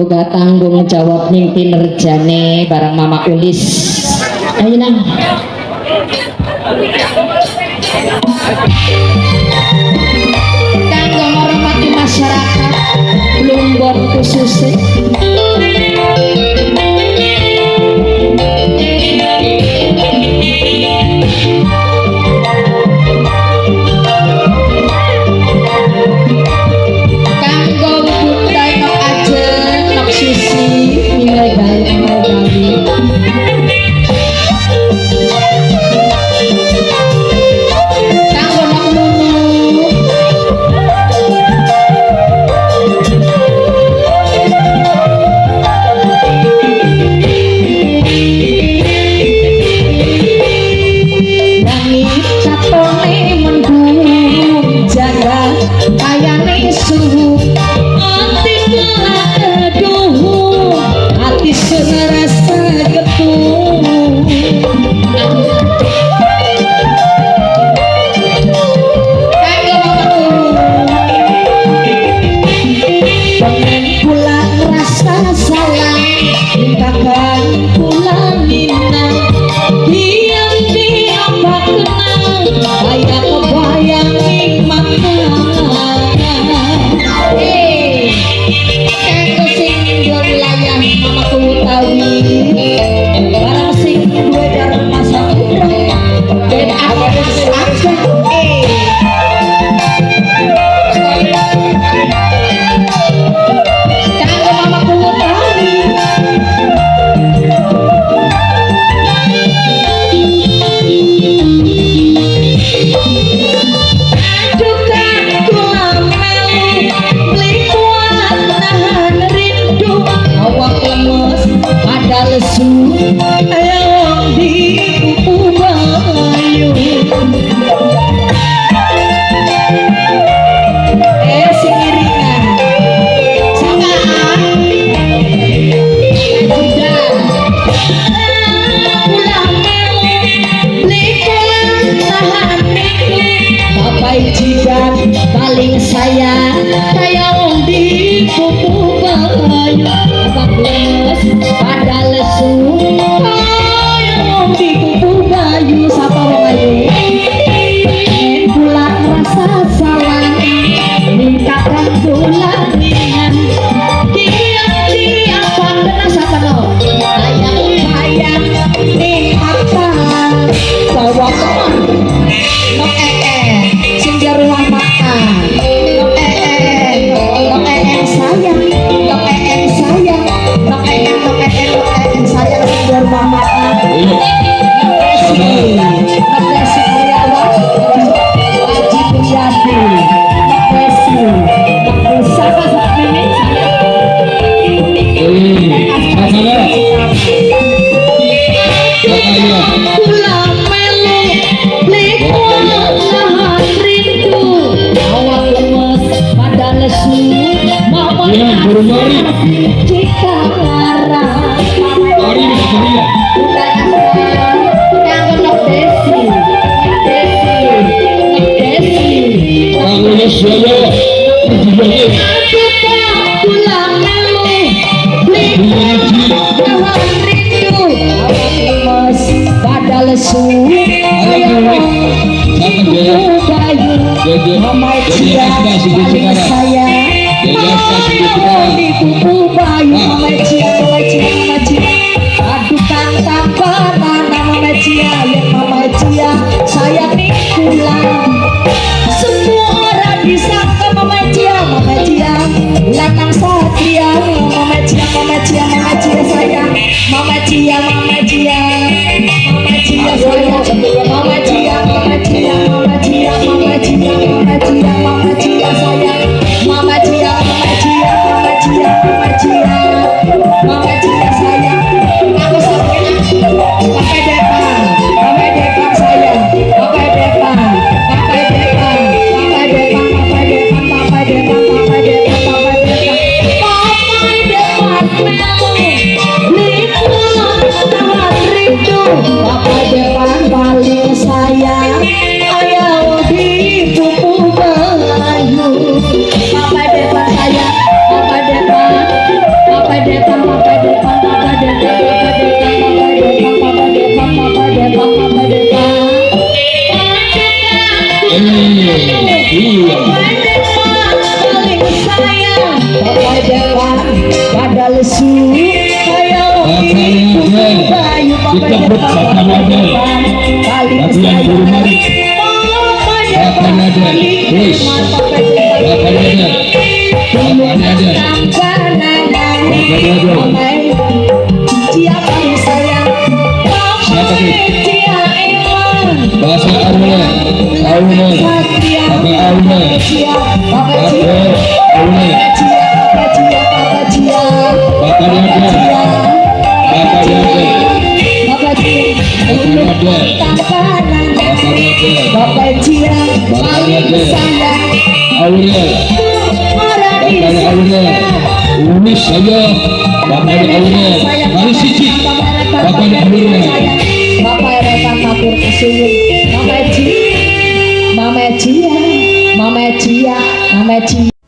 uga tanggung jawab ning kinerjane barang Mama Ulis. Ayo nang. Kanggo ngormati masyarakat Lumbon khususnya. Paling sayang kayak wong di kuku bayu bagus pada lesu kayak wong di kuku bayu sapa wong ayu bulan rasa salah ningkatkan bulan dengan tiap pandana sapa no sayang ningkatkan bawa teman no sing ruang makan sayang sayang mama Mama disebut Bapak Nader. Lagu yang berumur Bapak Nader, please. Bapak Nader, Bapak Nader, Bapak Nader. Siapa sih? Bahasa Aule, Aule, Bapak Aule, Bapak Aule, Bapak Nader, Bapak Nader, Bapak Cia, Aurel, Bapak Aurel, Unis saja, Bapak Aurel, Mari Cici, Bapak Aurel, Bapak Rekan Matur Kesuwun, Mama Cia, Mama Cia, Mama Cia, Mama Cia.